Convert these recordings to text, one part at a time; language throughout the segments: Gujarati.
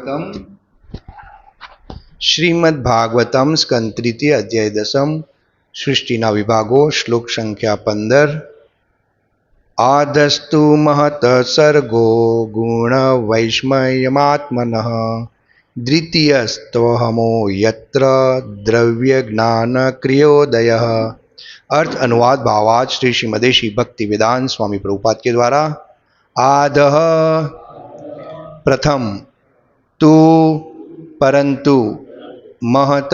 भागवतम श्रीमद्भागवतम स्कंद तृतीय अध्याय दशम सृष्टिना विभागो श्लोक संख्या 15 आदस्तु महत सर्गो गुण वैष्मयमात्मनः द्वितीयस्त्वहमो यत्र द्रव्य ज्ञान क्रियोदयः। अर्थ अनुवाद भावार्थ श्री श्रीमदेशी भक्ति वेदांत स्वामी प्रभुपाद के द्वारा। आदः प्रथम तु परंतु महत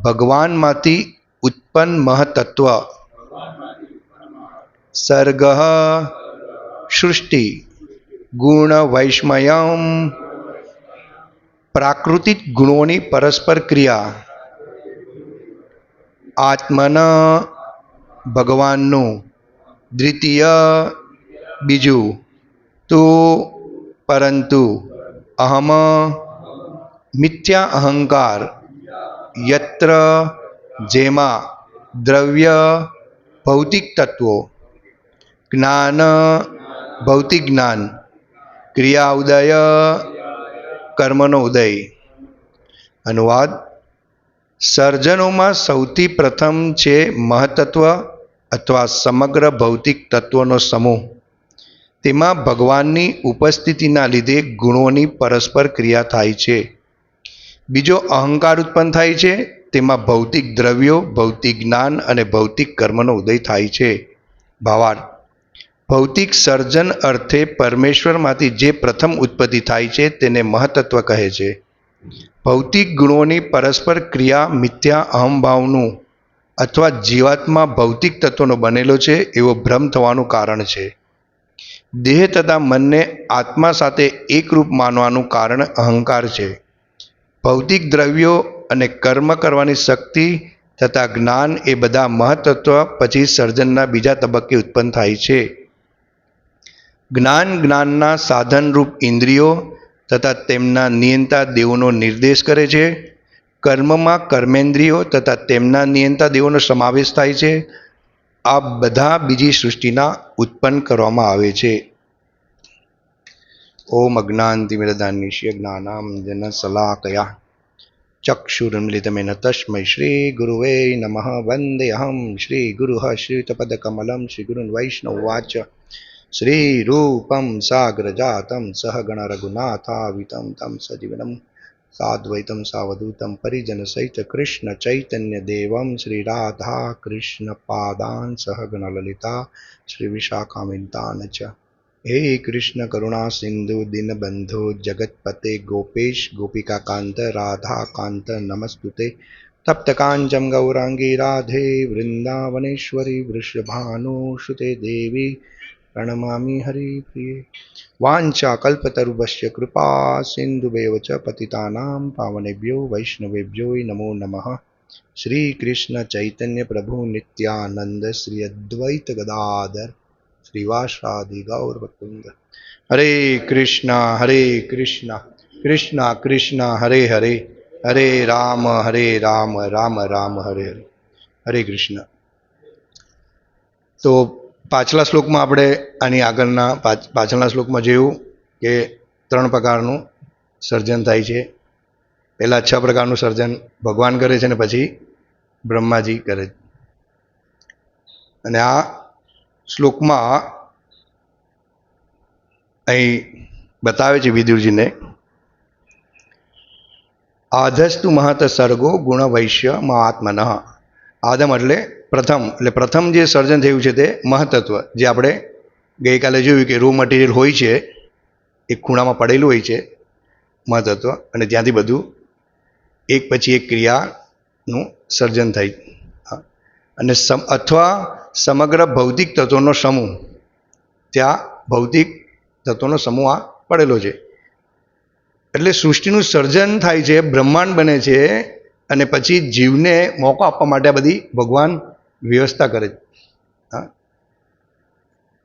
भगवान माती उत्पन्न महतत्व सर्ग सृष्टि गुण वैष्मयम प्राकृतिक गुणों परस्पर क्रिया आत्मन भगवानનું દ્વિતીય બીજું તો પરંતુ અહમ મિથ્યા અહંકાર યત્ર જેમાં દ્રવ્ય ભૌતિક તત્વો જ્ઞાન ભૌતિક જ્ઞાન ક્રિયા ઉદય કર્મનો ઉદય। અનુવાદ સર્જનોમાં સૌથી પ્રથમ છે મહત્તત્વ અથવા સમગ્ર ભૌતિક તત્વોનો સમૂહ। તેમાં ભગવાનની ઉપસ્થિતિના લીધે ગુણોની પરસ્પર ક્રિયા થાય છે। બીજો અહંકાર ઉત્પન્ન થાય છે, તેમાં ભૌતિક દ્રવ્યો ભૌતિક જ્ઞાન અને ભૌતિક કર્મનો ઉદય થાય છે। ભાવાર્થ ભૌતિક સર્જન અર્થે પરમેશ્વરમાંથી જે પ્રથમ ઉત્પત્તિ થાય છે તેને મહત્તત્વ કહે છે। ભૌતિક ગુણોની પરસ્પર ક્રિયા મિથ્યા અહંભાવનું અથવા જીવાત્મા ભૌતિક તત્વનો બનેલો છે એવો ભ્રમ થવાનું કારણ છે। દેહ તથા મનને આત્મા સાથે એકરૂપ માનવાનું કારણ અહંકાર છે। ભૌતિક દ્રવ્યો અને કર્મ કરવાની શક્તિ તથા જ્ઞાન એ બધા મહત્તત્વ પછી સર્જનના બીજા તબક્કે ઉત્પન્ન થાય છે। જ્ઞાનના સાધનરૂપ ઇન્દ્રિયો તથા તેમના નિયંતા દેવોનો નિર્દેશ કરે છે। કર્મમાં કર્મેન્દ્રિયો તથા તેમના નિયંતા દેવોનો સમાવેશ થાય છે। આ બધા બીજી સૃષ્ટિના ઉત્પન્ન કરવામાં આવે છે। ઓમ અજ્ઞાનતિમિરદાન્યસ્ય જ્ઞાનાંજન શલાકયા ચક્ષુરુન્મિલિતમેન તસ્મૈ શ્રી ગુરુવે નમઃ વંદેહં શ્રી ગુરુઃ શ્રીયુતપદકમલં શ્રી ગુરુन् વૈષ્ણવવાચ શ્રી રૂપમ સાગ્રજાતમ સહગણ રઘુનાથાવિતમ તમ સજીવનમ સાદ્વૈતમ સાવધૂતમ પરિજન સહિત કૃષ્ણ ચૈતન્ય દેવમ શ્રી રાધા કૃષ્ણ પાદાન સહગણ લલિતા શ્રી વિશાખામિતાન ચ। હે કૃષ્ણ કરુણા સિંધુ દીનબંધુ જગતપતે ગોપેશ ગોપિકા કાંત રાધા કાંત નમસ્તુતે। તપ્ત કાંચન ગૌરાંગી રાધે વૃંદાવનેશ્વરી વૃષભાનુસુતે દેવી प्रणमामि हरिप्रिये। वाञ्छा कल्पतरुभ्यश्च कृपा सिन्धुभ्येव च पतितानां पावनेभ्यो वैष्णवेभ्यो नमो नमः। श्री कृष्ण चैतन्य प्रभु नित्यानंद श्री अद्वैत गदाधर श्रीवासादि गौर भक्तवृंद। हरे कृष्ण कृष्ण कृष्ण हरे हरे हरे राम राम राम हरे हरे। हरे कृष्ण। तो પાછલા શ્લોકમાં આપણે આની આગળના પાછળના શ્લોકમાં જોયું કે 3 પ્રકારનું સર્જન થાય છે। પહેલા 6 પ્રકારનું સર્જન ભગવાન કરે છે અને પછી બ્રહ્માજી કરે છે। અને આ શ્લોકમાં અહીં બતાવે છે વિદુરજીને આધસ્તુ મહત સર્ગો ગુણ વૈશ્ય મહાત્મનઃ। આદમ એટલે પ્રથમ જે સર્જન થયું છે તે મહત્તત્વ, જે આપણે ગઈકાલે જોયું કે રો મટીરિયલ હોય છે, એક ખૂણામાં પડેલું હોય છે મહત્તત્વ, અને ત્યાંથી બધું એક પછી એક ક્રિયાનું સર્જન થાય। અને અથવા સમગ્ર ભૌતિક તત્વોનો સમૂહ, ત્યાં ભૌતિક તત્વોનો સમૂહ આ પડેલો છે। એટલે સૃષ્ટિનું સર્જન થાય છે, બ્રહ્માંડ બને છે, અને પછી જીવને મોકો આપવા માટે આ બધી ભગવાન વ્યવસ્થા કરે છે।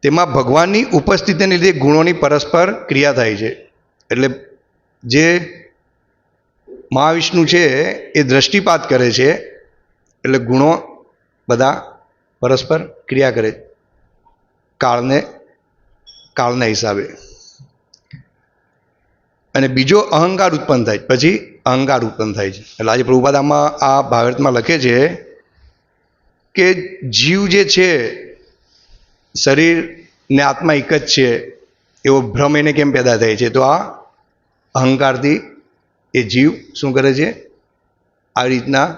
તેમાં ભગવાનની ઉપસ્થિતિને લીધે ગુણોની પરસ્પર ક્રિયા થાય છે। એટલે જે મહાવિષ્ણુ છે એ દ્રષ્ટિપાત કરે છે, એટલે ગુણો બધા પરસ્પર ક્રિયા કરે કાળના હિસાબે। અને બીજો અહંકાર ઉત્પન્ન થાય, પછી અહંકાર ઉત્પન્ન થાય છે. એટલે આજે પ્રભુપાદામાં આ ભાગવતમાં લખે છે કે જીવ જે છે, શરીર ને આત્મા એક જ છે એવો ભ્રમ એને કેમ પેદા થાય છે? તો આ અહંકારથી એ જીવ શું કરે છે? આ રીતના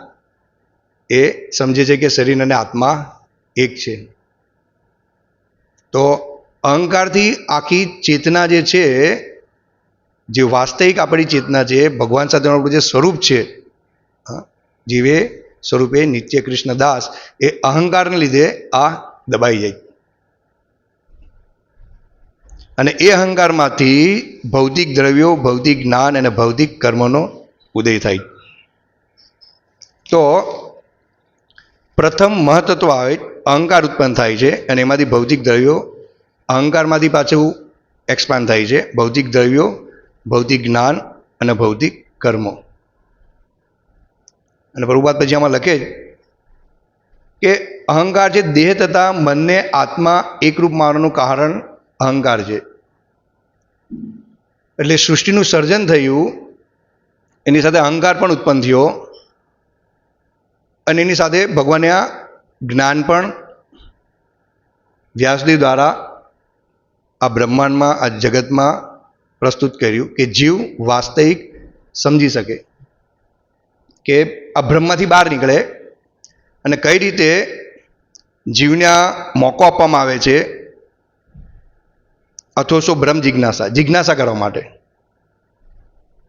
એ સમજે છે કે શરીર અને આત્મા એક છે. તો અહંકારથી આખી ચેતના જે છે, જે વાસ્તવિક આપણી ચેતના છે, ભગવાન સાથેનું આપણું જે સ્વરૂપ છે, જીવે સ્વરૂપે નિત્ય કૃષ્ણદાસ, એ અહંકારને લીધે આ દબાઈ જાય અને એ અહંકારમાંથી ભૌતિક દ્રવ્યો, ભૌતિક જ્ઞાન અને ભૌતિક કર્મનો ઉદય થાય. તો પ્રથમ મહત્ત્વ આવે, અહંકાર ઉત્પન્ન થાય છે અને એમાંથી ભૌતિક દ્રવ્યો, અહંકારમાંથી પાછું એક્સપાન્ડ થાય છે ભૌતિક દ્રવ્યો, ભૌતિક જ્ઞાન અને ભૌતિક કર્મો. અને પ્રભુપાદ પછી આમાં લખે કે અહંકાર છે, દેહ તથા મનને આત્મા એકરૂપ માનવાનું કારણ અહંકાર છે. એટલે સૃષ્ટિનું સર્જન થયું, એની સાથે અહંકાર પણ ઉત્પન્ન થયો અને એની સાથે ભગવાને આ જ્ઞાન પણ વ્યાસદેવ દ્વારા આ બ્રહ્માંડમાં, આ જગતમાં પ્રસ્તુત કર્યું કે જીવ વાસ્તવિક સમજી શકે, કે આ બ્રહ્મમાંથી બહાર નીકળે અને કઈ રીતે જીવને આ મોકો આપવામાં આવે છે, અથવા શું બ્રહ્મ જિજ્ઞાસા કરવા માટે,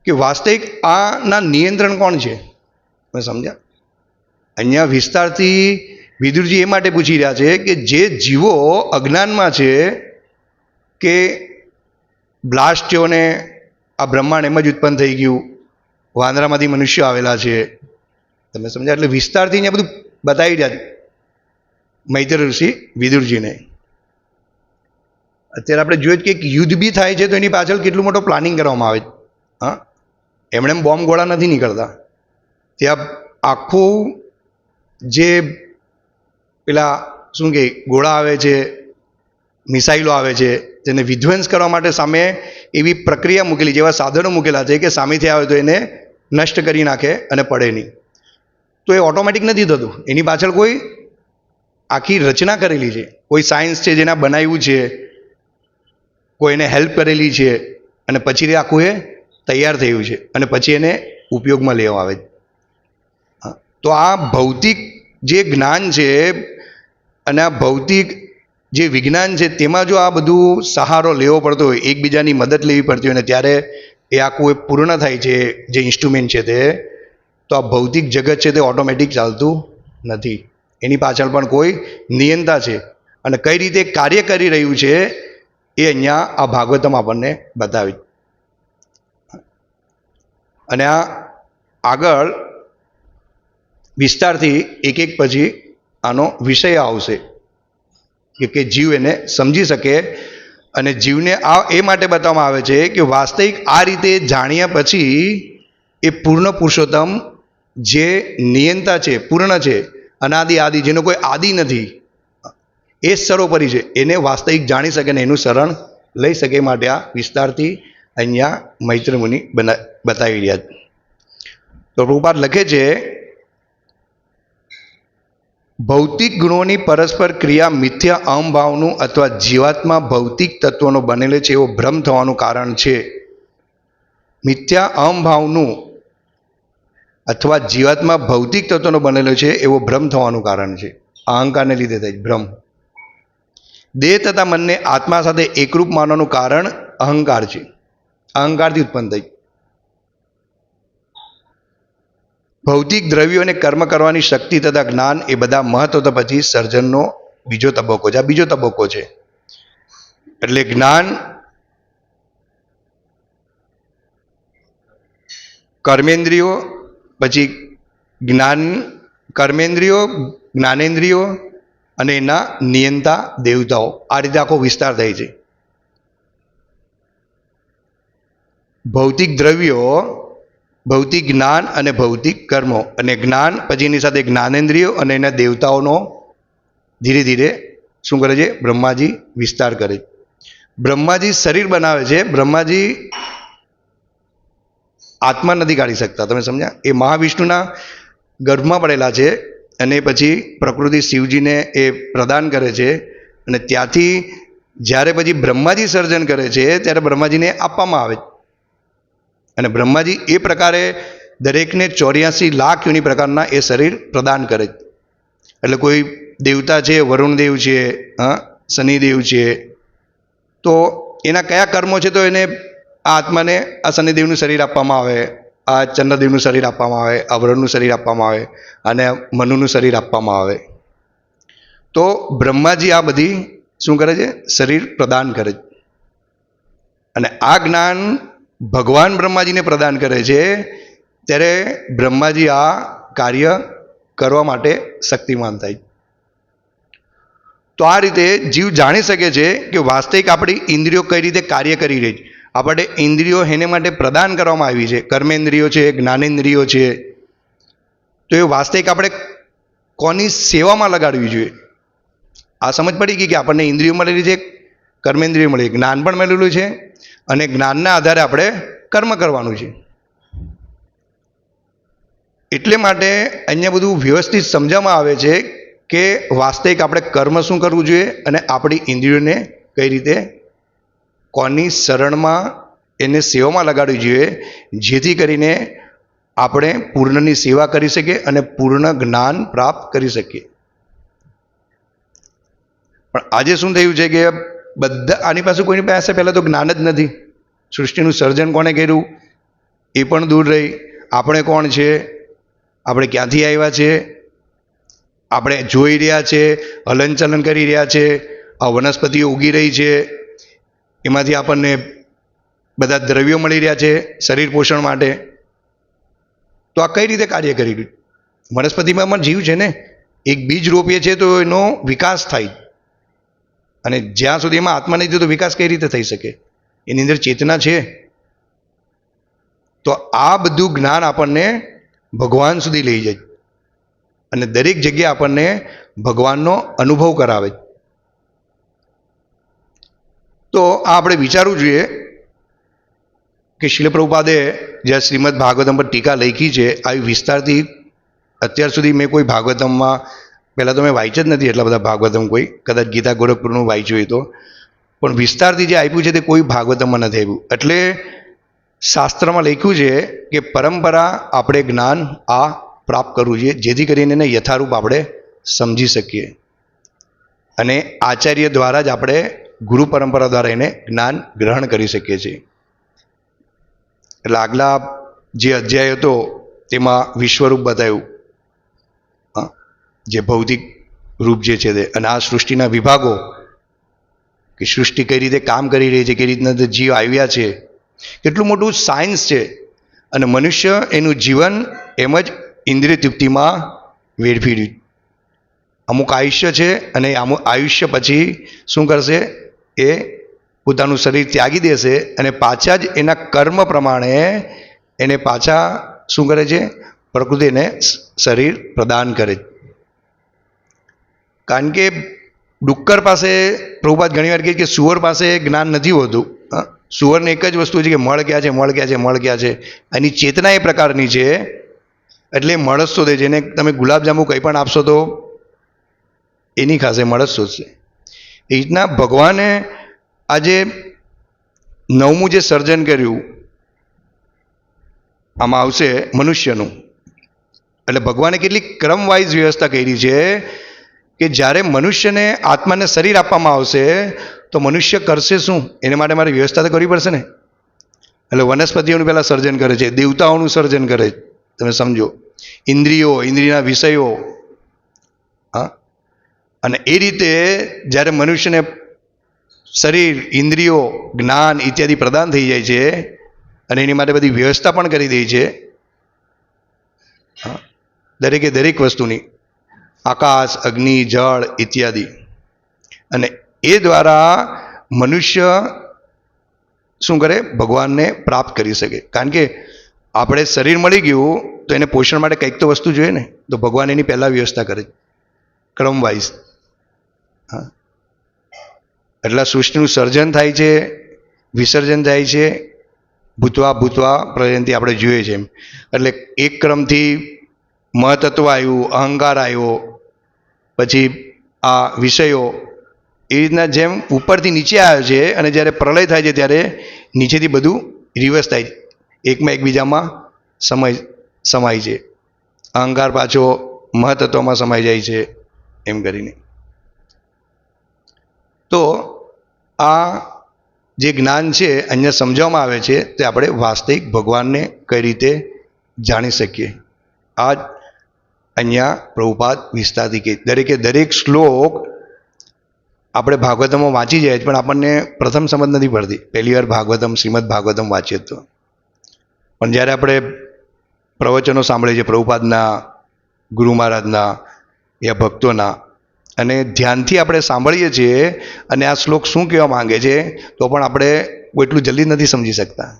કે વાસ્તવિક આના નિયંત્રણ કોણ છે? તમે સમજ્યા? અહીંયા વિસ્તારથી વિદુરજી એ માટે પૂછી રહ્યા છે કે જે જીવો અજ્ઞાનમાં છે કે બ્લાસ્ટ થયો ને આ બ્રહ્માંડ એમ જ ઉત્પન્ન થઈ ગયું, વાંદરામાંથી મનુષ્યો આવેલા છે, તમે સમજ્યા? એટલે વિસ્તારથી અહીંયા બધું બતાવી રહ્યા મૈત્ર ઋષિ વિદુરજીને. અત્યારે આપણે જોઈએ કે એક યુદ્ધ બી થાય છે તો એની પાછળ કેટલું મોટો પ્લાનિંગ કરવામાં આવે છે. હા, એમણે બોમ્બ ગોળા નથી નીકળતા, ત્યાં આખું જે પેલા શું કહે ગોળા આવે છે, મિસાઇલો આવે છે, તેને વિધ્વંસ કરવા માટે સામે એવી પ્રક્રિયા મૂકેલી, જેવા સાધનો મૂકેલા છે કે સામેથી આવે તો એને નષ્ટ કરી નાખે અને પડે નહીં. તો એ ઓટોમેટિક નથી થતું, એની પાછળ કોઈ આખી રચના કરેલી છે, કોઈ સાયન્સ છે જેના બનાવ્યું છે, કોઈને હેલ્પ કરેલી છે અને પછી આખું એ તૈયાર થયું છે અને પછી એને ઉપયોગમાં લેવામાં આવે છે. તો આ ભૌતિક જે જ્ઞાન છે અને આ ભૌતિક જે વિજ્ઞાન છે, તેમાં જો આ બધું સહારો લેવો પડતો હોય, એકબીજાની મદદ લેવી પડતી હોય ને ત્યારે એ આખું એ પૂર્ણ થાય છે જે ઇન્સ્ટ્રુમેન્ટ છે તે, તો આ ભૌતિક જગત છે તે ઓટોમેટિક ચાલતું નથી, એની પાછળ પણ કોઈ નિયંતા છે અને કઈ રીતે કાર્ય કરી રહ્યું છે એ અહીંયા આ ભાગવતમ આપણને બતાવી. અને આ આગળ વિસ્તારથી એક એક પછી આનો વિષય આવશે કે જીવ એને સમજી શકે. અને જીવને આ એ માટે બતાવવામાં આવે છે કે વાસ્તવિક આ રીતે જાણ્યા પછી એ પૂર્ણ પુરુષોત્તમ જે નિયંતા છે, પૂર્ણ છે, અનાદિ આદિ, જેનો કોઈ આદિ નથી, એ જ સર્વોપરી છે, એને વાસ્તવિક જાણી શકે ને એનું શરણ લઈ શકે. માટે આ વિસ્તારથી અહીંયા મૈત્ર મુનિ બતાવી રહ્યા છે. તો પ્રભુપાદ લખે છે, ભૌતિક ગુણોની પરસ્પર ક્રિયા મિથ્યા અહંભાવનું અથવા જીવાત્મા ભૌતિક તત્વોનો બનેલો છે એવો ભ્રમ થવાનું કારણ છે. મિથ્યા અહંભાવનું અથવા જીવાત્મા ભૌતિક તત્વોનો બનેલો છે એવો ભ્રમ થવાનું કારણ છે. અહંકારને લીધે થાય ભ્રમ. દેહ તથા મનને આત્મા સાથે એકરૂપ માનવાનું કારણ અહંકાર છે, અહંકારથી ઉત્પન્ન થઈ. ભૌતિક દ્રવ્યો અને કર્મ કરવાની શક્તિ તથા જ્ઞાન એ બધા મહત્વ પછી સર્જનનો બીજો તબક્કો છે. આ બીજો તબક્કો છે. એટલે જ્ઞાન, કર્મેન્દ્રિયો, પછી જ્ઞાન, કર્મેન્દ્રિયો, જ્ઞાનેન્દ્રિયો અને એના નિયંતા દેવતાઓ, આ રીતે આખો વિસ્તાર થાય છે. ભૌતિક દ્રવ્યો, ભૌતિક જ્ઞાન અને ભૌતિક કર્મો, અને જ્ઞાન પછી એની સાથે જ્ઞાનેન્દ્રિયો અને એના દેવતાઓનો ધીરે ધીરે શું કરે છે? બ્રહ્માજી વિસ્તાર કરે છે. બ્રહ્માજી શરીર બનાવે છે. બ્રહ્માજી આત્મા નથી કાઢી શકતા. તમે સમજ્યા? એ મહાવિષ્ણુના ગર્ભમાં પડેલા છે અને પછી પ્રકૃતિ શિવજીને એ પ્રદાન કરે છે અને ત્યાંથી જ્યારે પછી બ્રહ્માજી સર્જન કરે છે ત્યારે બ્રહ્માજીને આપવામાં આવે અને બ્રહ્માજી એ પ્રકારે દરેકને 84 લાખ યોની પ્રકારના એ શરીર પ્રદાન કરે. એટલે કોઈ દેવતા છે, વરુણદેવ છે, શનિદેવ છે, તો એના કયા કર્મો છે તો એને આ આત્માને આ શનિદેવનું શરીર આપવામાં આવે, આ ચંદ્રદેવનું શરીર આપવામાં આવે, આ વરુણનું શરીર આપવામાં આવે અને મનુનું શરીર આપવામાં આવે. તો બ્રહ્માજી આ બધી શું કરે છે? શરીર પ્રદાન કરે છે. અને આ જ્ઞાન ભગવાન બ્રહ્માજીને પ્રદાન કરે છે ત્યારે બ્રહ્માજી આ કાર્ય કરવા માટે શક્તિમાન થાય. તો આ રીતે જીવ જાણી શકે છે કે વાસ્તવિક આપણી ઇન્દ્રિયો કઈ રીતે કાર્ય કરી રહી છે. આપણે ઇન્દ્રિયો એને માટે પ્રદાન કરવામાં આવી છે. કર્મેન્દ્રિયો છે, જ્ઞાનેન્દ્રિયો છે. તો એ વાસ્તવિક આપણે કોની સેવામાં લગાડવી જોઈએ? આ સમજ પડી ગઈ કે આપણને ઇન્દ્રિયો મળેલી છે, કર્મેન્દ્રિયો મળેલી, જ્ઞાન પણ મળેલું છે અને જ્ઞાનના આધારે આપણે કર્મ કરવાનું છે. એટલે માટે અહીંયા બધું વ્યવસ્થિત સમજવામાં આવે છે કે વાસ્તવિક આપણે કર્મ શું કરવું જોઈએ અને આપણી ઇન્દ્રિયોને કઈ રીતે કોની શરણમાં એને સેવામાં લગાડવી જોઈએ, જેથી કરીને આપણે પૂર્ણની સેવા કરી શકીએ અને પૂર્ણ જ્ઞાન પ્રાપ્ત કરી શકીએ. પણ આજે શું થયું છે કે બધા આની પાસે કોઈની પાસે પહેલાં તો જ્ઞાન જ નથી. સૃષ્ટિનું સર્જન કોણે કર્યું એ પણ દૂર રહી. આપણે કોણ છે, આપણે ક્યાંથી આવ્યા છે, આપણે જોઈ રહ્યા છે, હલનચલન કરી રહ્યા છે, આ વનસ્પતિઓ ઉગી રહી છે, એમાંથી આપણને બધા દ્રવ્યો મળી રહ્યા છે શરીર પોષણ માટે. તો આ કઈ રીતે કાર્ય કરી રહ્યું? વનસ્પતિમાં પણ જીવ છે ને. એક બીજ રોપીએ છીએ તો એનો વિકાસ થાય અને જ્યાં સુધી એમાં આત્મા નથી તો વિકાસ કઈ રીતે થઈ શકે? એની અંદર ચેતના છે. તો આ બધું જ્ઞાન આપણને ભગવાન સુધી લઈ જાય અને દરેક જગ્યાએ આપણને ભગવાનનો અનુભવ કરાવે. તો આ આપણે વિચારવું જોઈએ કે શીલ પ્રભુપાદે જ્યાં શ્રીમદ ભાગવતમ પર ટીકા લખી છે, આવી વિસ્તારથી અત્યાર સુધી મેં કોઈ ભાગવતમમાં, પહેલાં તો મેં વાંચ્યા જ નથી એટલા બધા ભાગવતમ, કોઈ કદાચ ગીતા ગોરખપુરનું વાંચ્યું હોય તો, પણ વિસ્તારથી જે આપ્યું છે તે કોઈ ભાગવતમમાં નથી આવ્યું. એટલે શાસ્ત્રમાં લખ્યું છે કે પરંપરા આપણે જ્ઞાન આ પ્રાપ્ત કરવું જોઈએ, જેથી કરીને એને યથારૂપ આપણે સમજી શકીએ અને આચાર્ય દ્વારા જ આપણે ગુરુ પરંપરા દ્વારા એને જ્ઞાન ગ્રહણ કરી શકીએ છીએ. એટલે આગલા જે અધ્યાય હતો તેમાં વિશ્વરૂપ બતાવ્યું, જે ભૌતિક રૂપ જે છે તે, અને આ સૃષ્ટિના વિભાગો કે સૃષ્ટિ કઈ રીતે કામ કરી રહી છે, કઈ રીતના જીવ આવ્યા છે, કેટલું મોટું સાયન્સ છે. અને મનુષ્ય એનું જીવન એમ જ ઇન્દ્રિય તૃપ્તિમાં વેડફી રહ્યું. અમુક આયુષ્ય છે અને અમુક આયુષ્ય પછી શું કરશે? એ પોતાનું શરીર ત્યાગી દેશે અને પાછા જ એના કર્મ પ્રમાણે એને પાછા શું કરે છે? પ્રકૃતિને શરીર પ્રદાન કરે. કારણ કે ડુક્કર પાસે, પ્રભુપાદ ઘણી વાર કહે કે સુવર પાસે જ્ઞાન નથી હોતું. સુવરને એક જ વસ્તુ છે કે મળ ક્યાં છે, મળ ક્યાં છે, મળ ક્યાં છે. એની ચેતના એ પ્રકારની છે એટલે મળસ શોધે છે. એને તમે ગુલાબજાંબુ કંઈ પણ આપશો તો એની ખાસે મળસ શોધશે. એ રીતના ભગવાને આજે 9મું જે સર્જન કર્યું આમાં આવશે મનુષ્યનું. એટલે ભગવાને કેટલી ક્રમવાઇઝ વ્યવસ્થા કરી છે કે જ્યારે મનુષ્યને આત્માને શરીર આપવામાં આવશે તો મનુષ્ય કરશે શું? એને માટે મારે વ્યવસ્થા તો કરવી પડશે ને. એટલે વનસ્પતિઓનું પહેલાં સર્જન કરે છે, દેવતાઓનું સર્જન કરે છે. તમે સમજો, ઇન્દ્રિયો, ઇન્દ્રિયના વિષયો. અને એ રીતે જ્યારે મનુષ્યને શરીર, ઇન્દ્રિયો, જ્ઞાન ઇત્યાદિ પ્રદાન થઈ જાય છે અને એની માટે બધી વ્યવસ્થા પણ કરી દે છે દરેકે દરેક વસ્તુની, આકાશ, અગ્નિ, જળ ઇત્યાદિ. અને એ દ્વારા મનુષ્ય શું કરે? ભગવાનને પ્રાપ્ત કરી શકે. કારણ કે આપણે શરીર મળી ગયું તો એને પોષણ માટે કંઈક તો વસ્તુ જોઈએ ને. તો ભગવાન એની પહેલાં વ્યવસ્થા કરે ક્રમવાઇઝ. એટલે સૃષ્ટિનું સર્જન થાય છે, વિસર્જન થાય છે, ભૂતવા પ્રયંતિ આપણે જોઈએ છે એમ. એટલે એક ક્રમથી મહતત્વ આવ્યું, અહંકાર આવ્યો, પછી આ વિષયો, એ રીતના જેમ ઉપરથી નીચે આવ્યો છે અને જ્યારે પ્રલય થાય છે ત્યારે નીચેથી બધું રિવર્સ થાય છે, એકમાં એકબીજામાં સમાય છે. અહંકાર પાછો મહતત્વમાં સમાઈ જાય છે એમ કરીને. તો આ જે જ્ઞાન છે અહીંયા સમજાવવામાં આવે છે તે આપણે વાસ્તવિક ભગવાનને કઈ રીતે જાણી શકીએ. આ જ અહીંયા પ્રભુપાદ વિસ્તારથી કહે. દરેક શ્લોક આપણે ભાગવતમમાં વાંચી જાય પણ આપણને પ્રથમ સમજ નથી પડતી. પહેલી વાર ભાગવતમ, શ્રીમદ ભાગવતમ વાંચીએ તો. પણ જ્યારે આપણે પ્રવચનો સાંભળીએ છીએ પ્રભુપાદના, ગુરુ મહારાજના યા ભક્તોના, અને ધ્યાનથી આપણે સાંભળીએ છીએ અને આ શ્લોક શું કહેવા માંગે છે તો પણ આપણે એટલું જલ્દી નથી સમજી શકતા.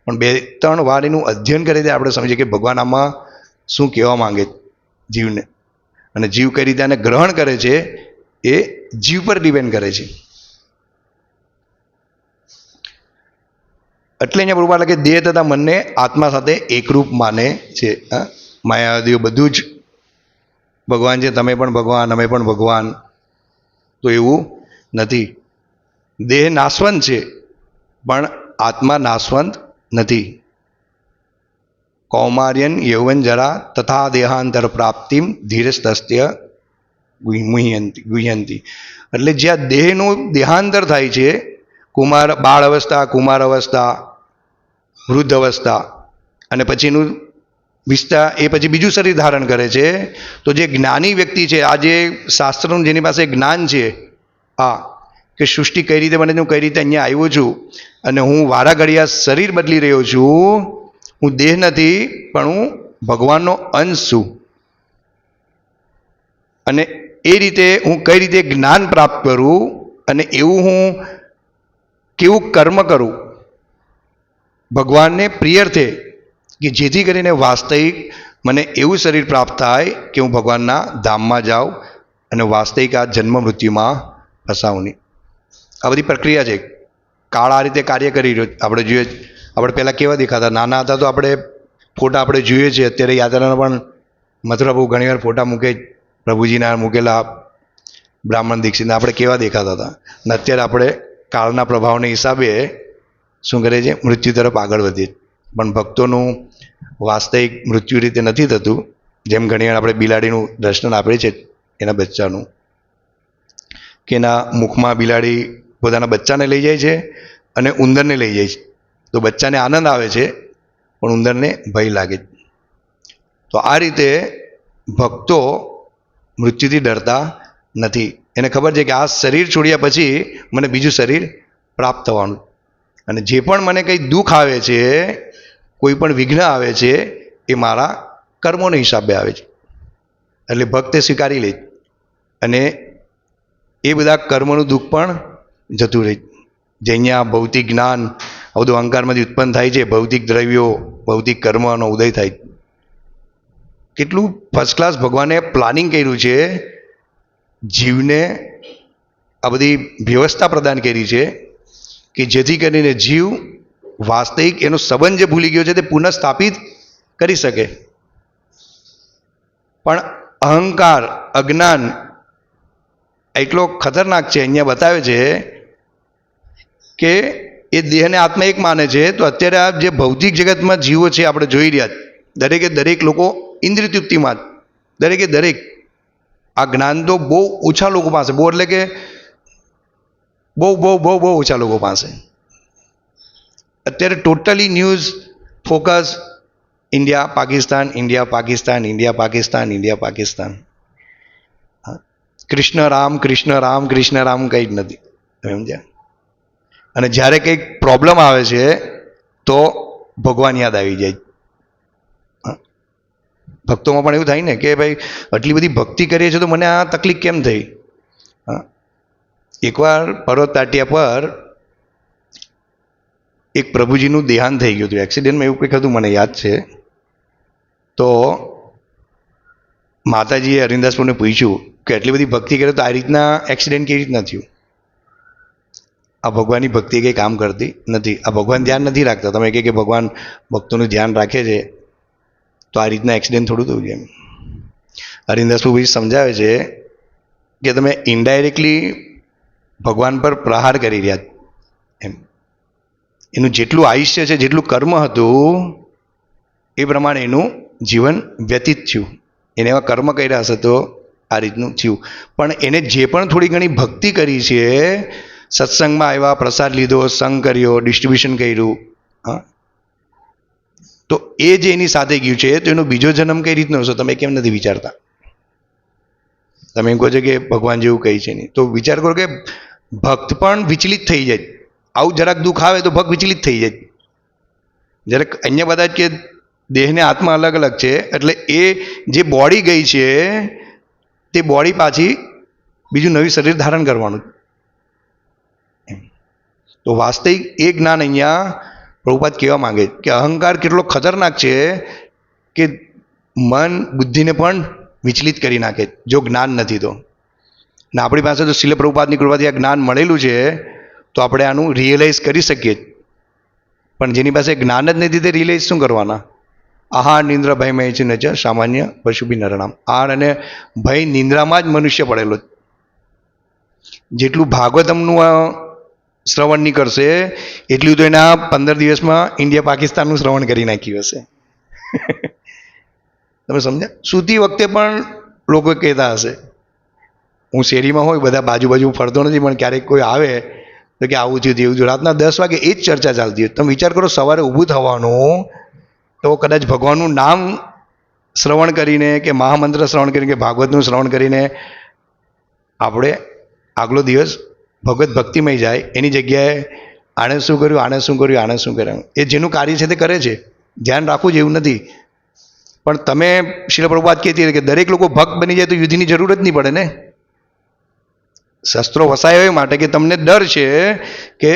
પણ 2-3 વાર એનું અધ્યયન કરીએ ત્યારે આપણે સમજીએ કે ભગવાન આમાં શું કહેવા માંગે જીવને, અને જીવ કઈ રીતે આને ગ્રહણ કરે છે એ જીવ પર ડિપેન્ડ કરે છે. એટલે અહીંયા પ્રભુપાદ કે દેહ તથા મનને આત્મા સાથે એકરૂપ માને છે. માયાવાદીઓ બધું જ ભગવાન છે, તમે પણ ભગવાન, અમે પણ ભગવાન, તો એવું નથી. દેહ નાશવંત છે પણ આત્મા નાશવંત નથી. કૌમાર્યન યૌવન જરા તથા દેહાંતર પ્રાપ્તિમ ધીરસ્તસ્ય ગુહ્યંતી. એટલે જ્યાં દેહનું દેહાંતર થાય છે, બાળ અવસ્થા, કુમાર અવસ્થા, વૃદ્ધ અવસ્થા, અને પછીનું વિસ્તાર, એ પછી બીજું શરીર ધારણ કરે છે. તો જે જ્ઞાની વ્યક્તિ છે, આ જે શાસ્ત્રનું જેની પાસે જ્ઞાન છે, કે સૃષ્ટિ કઈ રીતે બને છે, હું કઈ રીતે અહીંયા આવ્યો છું, અને હું વારા ઘડિયા શરીર બદલી રહ્યો છું, હું દેહ નથી પણ હું ભગવાનનો અંશ છું, અને એ રીતે હું કઈ રીતે જ્ઞાન પ્રાપ્ત કરું અને એવું હું કેવું કર્મ કરું ભગવાનને પ્રિયર્થે કે જેથી કરીને વાસ્તવિક મને એવું શરીર પ્રાપ્ત થાય કે હું ભગવાનના ધામમાં જાઉં અને વાસ્તવિક આ જન્મ મૃત્યુમાં ફસાવું નહીં. આ બધી પ્રક્રિયા છે. કાળ આ રીતે કાર્ય કરી રહ્યો. આપણે જોઈએ, આપણે પહેલાં કેવા દેખાતા, નાના હતા તો આપણે ફોટા આપણે જોઈએ છીએ. અત્યારે યાત્રાના પણ મથુરા બહુ ઘણીવાર ફોટા મૂકે, પ્રભુજીના મૂકેલા બ્રાહ્મણ દીક્ષિતના, આપણે કેવા દેખાતા હતા. અને અત્યારે આપણે કાળના પ્રભાવને હિસાબે શું કરે છે, મૃત્યુ તરફ આગળ વધીએ. પણ ભક્તોનું વાસ્તવિક મૃત્યુ રીતે નથી થતું. જેમ ઘણીવાર આપણે બિલાડીનું દર્શન આપે છે એના બચ્ચાનું, કે એના મુખમાં બિલાડી પોતાના બચ્ચાને લઈ જાય છે અને ઉંદરને લઈ જાય છે. તો બચ્ચાને આનંદ આવે છે પણ ઉંદરને ભય લાગે છે. તો આ રીતે ભક્તો મૃત્યુથી ડરતા નથી. એને ખબર છે કે આ શરીર છોડ્યા પછી મને બીજું શરીર પ્રાપ્ત થવાનું, અને જે પણ મને કંઈ દુઃખ આવે છે, કોઈ પણ વિઘ્ન આવે છે, એ મારા કર્મોના હિસાબે આવે છે. એટલે ભક્તે સ્વીકારી લે અને એ બધા કર્મોનું દુઃખ પણ જતું રહે. જે અહીંયા ભૌતિક જ્ઞાન, આ બધું અહંકારમાંથી ઉત્પન્ન થાય છે, ભૌતિક દ્રવ્યો, ભૌતિક કર્મનો ઉદય થાય. કેટલું ફર્સ્ટ ક્લાસ ભગવાને પ્લાનિંગ કર્યું છે, જીવને આ બધી વ્યવસ્થા પ્રદાન કરી છે કે જેથી કરીને જીવ વાસ્તવિક એનો સંબંધ જે ભૂલી ગયો છે તે પુનઃસ્થાપિત કરી શકે. પણ અહંકાર, અજ્ઞાન એટલો ખતરનાક છે. અહીંયા બતાવે છે કે એ દેહને આત્મા એક માને છે. તો અત્યારે આ જે ભૌતિક જગતમાં જીવો છે આપણે જોઈ રહ્યા, દરેક લોકો ઇન્દ્રિય તૃપ્તિમાં, દરેક આ જ્ઞાન તો બહુ ઓછા લોકો પાસે, બહુ એટલે કે બહુ ઓછા લોકો પાસે. અત્યારે totally news focus India Pakistan, India Pakistan, India Pakistan, India Pakistan. Krishna Ram, Krishna Ram, Krishna Ram કંઈ જ નથી, સમજ્યા. અને જ્યારે કંઈક પ્રોબ્લેમ આવે છે તો ભગવાન યાદ આવી જાય. ભક્તોમાં પણ એવું થાય ને કે ભાઈ આટલી બધી ભક્તિ કરીએ છીએ તો મને આ તકલીફ કેમ થઈ. એકવાર પર્વત તાટિયા પર એક પ્રભુજીનું દેહાંત થઈ ગયું હતું, એક્સિડન્ટમાં એવું કંઈક હતું, મને યાદ છે. તો માતાજીએ હરિદાસપુરને પૂછ્યું કે આટલી બધી ભક્તિ કરે તો આ રીતના એક્સિડન્ટ કેવી રીતના થયું. આ ભગવાનની ભક્તિ કંઈ કામ કરતી નથી. આ ભગવાન ધ્યાન નથી રાખતા. તમે કહે કે ભગવાન ભક્તોનું ધ્યાન રાખે છે, તો આ રીતના એક્સિડન્ટ થોડું થયું છે. એમ હરિદાસ પ્રભુજી સમજાવે છે કે તમે ઇનડાયરેક્ટલી ભગવાન પર પ્રહાર કરી રહ્યા એમ. એનું જેટલું આયુષ્ય છે, જેટલું કર્મ હતું, એ પ્રમાણે એનું જીવન વ્યતીત થયું. એને એવા કર્મ કર્યા હશે તો આ રીતનું થયું. પણ એને જે પણ થોડી ઘણી ભક્તિ કરી છે, સત્સંગમાં આવ્યા, પ્રસાદ લીધો, સંગ કર્યો, ડિસ્ટ્રીબ્યુશન કર્યું, હા, તો એ જે એની સાથે ગયું છે, તો એનો બીજો જન્મ કઈ રીતનો હશે તમે કેમ નથી વિચારતા? તમે એમ કહો છો કે ભગવાન જેવું કંઈ છે નહીં. તો વિચાર કરો કે ભક્ત પણ વિચલિત થઈ જાય. આવું જરાક દુઃખ આવે તો ભક્ત વિચલિત થઈ જાય. જરાક અહીંયા બધા જ કે દેહને આત્મા અલગ અલગ છે, એટલે એ જે બોડી ગઈ છે, તે બોડી પાછી બીજું નવી શરીર ધારણ કરવાનું. તો વાસ્તવિક એ જ્ઞાન અહીંયા પ્રભુપાદ કહેવા માંગે કે અહંકાર કેટલો ખતરનાક છે કે મન બુદ્ધિને પણ વિચલિત કરી નાખે જો જ્ઞાન નથી તો. ને આપણી પાસે તો શીલ પ્રભુપાદની કૃપાથી આ જ્ઞાન મળેલું છે, તો આપણે આનું રિયલાઇઝ કરી શકીએ. પણ જેની પાસે જ્ઞાન જ નથી તે રિયલાઇઝ શું કરવાના? આહાર નિંદ્રા ભયમય છે નચ સામાન્ય પશુભી નરણામ. આહાર અને ભય નિંદ્રામાં જ મનુષ્ય પડેલો. જેટલું ભાગવતમનું શ્રવણ નહીં કરશે, એટલું તો એના 15 દિવસમાં ઇન્ડિયા પાકિસ્તાનનું શ્રવણ કરી નાખ્યું હશે. તમે સમજ્યા? સૂતી વખતે પણ લોકો કહેતા હશે, હું શેરીમાં હોય, બધા બાજુ ફરતો નથી, પણ ક્યારેક કોઈ આવે તો કે આવું થયું તેવું થયું. રાતના 10 વાગે એ જ ચર્ચા ચાલતી હોય. તમે વિચાર કરો, સવારે ઊભું થવાનું તો કદાચ ભગવાનનું નામ શ્રવણ કરીને કે મહામંત્ર શ્રવણ કરીને કે ભાગવતનું શ્રવણ કરીને આપણે આગલો દિવસ ભગવત ભક્તિમય જાય. એની જગ્યાએ આણે શું કર્યું, આણે શું કર્યું, આણે શું કર્યું. એ જેનું કાર્ય છે તે કરે છે, ધ્યાન રાખવું જ એવું નથી. પણ તમે શીલ પ્રભુપાદ કહેતી કે દરેક લોકો ભક્ત બની જાય તો યુદ્ધની જરૂર જ નહીં પડે ને. શસ્ત્રો વસાય એ માટે કે તમને ડર છે કે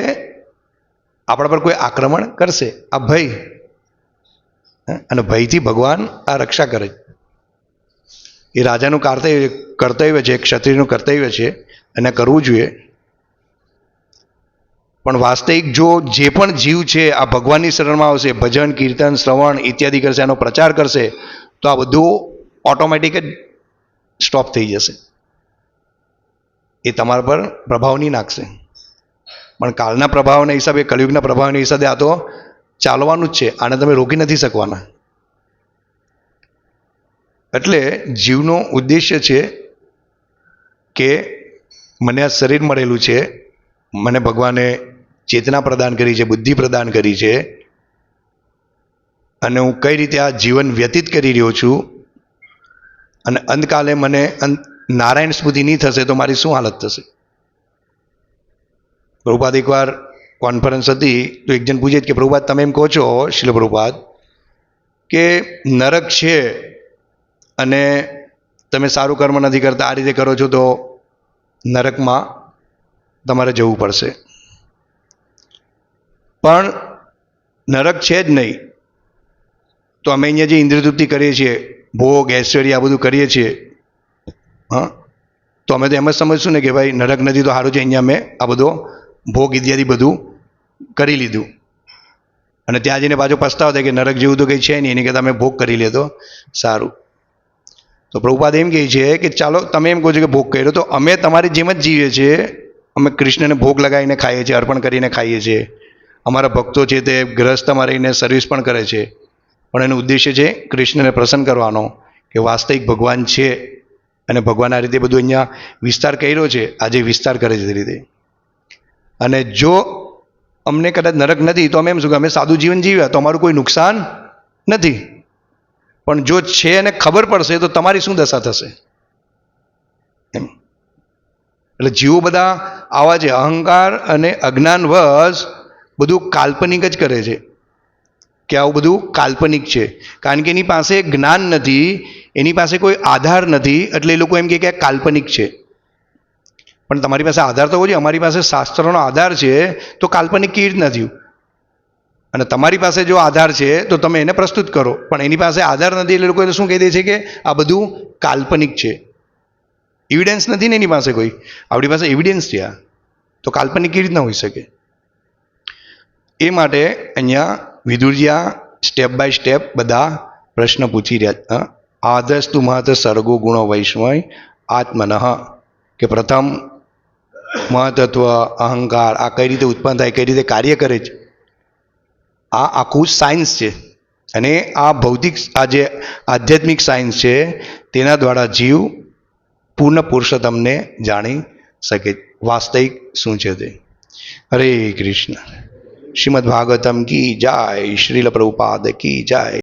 આપણા પર કોઈ આક્રમણ કરશે. આ ભય, અને ભયથી ભગવાન આ રક્ષા કરે. એ રાજાનું કર્તવ્ય છે, ક્ષત્રિયનું કર્તવ્ય છે, અને કરવું જોઈએ. પણ વાસ્તવિક જો જે પણ જીવ છે આ ભગવાનની શરણમાં આવશે, ભજન, કીર્તન, શ્રવણ ઇત્યાદિ કરશે, આનો પ્રચાર કરશે, તો આ બધું ઓટોમેટિક જ સ્ટોપ થઈ જશે. એ તમારા પર પ્રભાવ નહીં નાખશે. પણ કાળના પ્રભાવના હિસાબે, કળિયુગના પ્રભાવના હિસાબે આ તો ચાલવાનું જ છે. આને તમે રોકી નથી શકવાના. એટલે જીવનો ઉદ્દેશ્ય છે કે મને આ શરીર મળેલું છે, મને ભગવાને ચેતના પ્રદાન કરી છે, બુદ્ધિ પ્રદાન કરી છે, અને હું કઈ રીતે આ જીવન વ્યતીત કરી રહ્યો છું, અને અંતકાલે મને નારાયણ સ્મૃતિ નહીં થશે તો મારી શું હાલત થશે? પ્રભુપાદ એકવાર કોન્ફરન્સ હતી તો એક જણ પૂછે કે પ્રભુપાદ તમે એમ કહો છો, શીલ પ્રભુપાદ, કે નરક છે અને તમે સારું કર્મ નથી કરતા, આ રીતે કરો છો તો નરકમાં તમારે જવું પડશે. પણ નરક છે જ નહીં, તો અમે અહીંયા જે ઇન્દ્રિયતૃપ્તિ કરીએ છીએ, ભોગ, ઐશ્વર્ય, આ બધું કરીએ છીએ, હા, તો અમે તો એમ જ સમજશું ને કે ભાઈ નરક નથી તો સારું છે, અહીંયા અમે આ બધો ભોગ ઇત્યાદિ બધું કરી લીધું, અને ત્યાં જઈને પાછો પસ્તાવો થાય કે નરક જેવું તો કંઈ છે નહીં, એની કરતાં અમે ભોગ કરી લે તો સારું. તો પ્રભુપાદ એમ કહે છે કે ચાલો તમે એમ કહો છો કે ભોગ કર્યો, તો અમે તમારી જેમ જ જીવીએ છીએ. અમે કૃષ્ણને ભોગ લગાવીને ખાઈએ છીએ, અર્પણ કરીને ખાઈએ છીએ. અમારા ભક્તો છે તે ગ્રહસ્થમાં રહીને સર્વિસ પણ કરે છે, પણ એનો ઉદ્દેશ્ય છે કૃષ્ણને પ્રસન્ન કરવાનો, કે વાસ્તવિક ભગવાન છે, અને ભગવાન આ રીતે બધું અહીંયા વિસ્તાર કર્યો છે, આજે વિસ્તાર કરે છે તે રીતે. અને જો અમને કદાચ નરક નથી તો અમે એમ શું કે અમે સાદું જીવન જીવ્યા તો અમારું કોઈ નુકસાન નથી. પણ જો છે અને ખબર પડશે તો તમારી શું દશા થશે? એમ. એટલે જીવો બધા આવા છે, અહંકાર અને અજ્ઞાનવશ બધું કાલ્પનિક જ કરે છે, કે આવું બધું કાલ્પનિક છે. કારણ કે એની પાસે જ્ઞાન નથી, એની પાસે કોઈ આધાર નથી, એટલે એ લોકો એમ કહે કે આ કાલ્પનિક છે. પણ તમારી પાસે આધાર તો હોવો જોઈએ. અમારી પાસે શાસ્ત્રનો આધાર છે, તો કાલ્પનિક કેવી રીતના થયું? અને તમારી પાસે જો આધાર છે તો તમે એને પ્રસ્તુત કરો, પણ એની પાસે આધાર નથી, એટલે લોકો શું કહી દે છે કે આ બધું કાલ્પનિક છે. એવિડન્સ નથી ને એની પાસે કોઈ, આપણી પાસે એવિડન્સ છે. આ તો કાલ્પનિક કેવી રીતના હોઈ શકે? એ માટે અહીંયા વિદુરજીયા સ્ટેપ બાય સ્ટેપ બધા પ્રશ્ન પૂછી રહ્યા. આદસ્તુ મહત સર્ગો ગુણો વૈષ્ણવ આત્મનઃ, કે પ્રથમ મહતત્વ અહંકાર આ કઈ રીતે ઉત્પન્ન થાય, કઈ રીતે કાર્ય કરે છે, આ આખું સાયન્સ છે. અને આ ભૌતિક આ જે આધ્યાત્મિક સાયન્સ છે તેના દ્વારા જીવ પૂર્ણ પુરુષોત્તમને જાણી શકે વાસ્તવિક શું છે તે. હરે કૃષ્ણ. શ્રીમદ ભાગવતમ કી જય, શ્રીલ પ્રભુપાદ કી જય.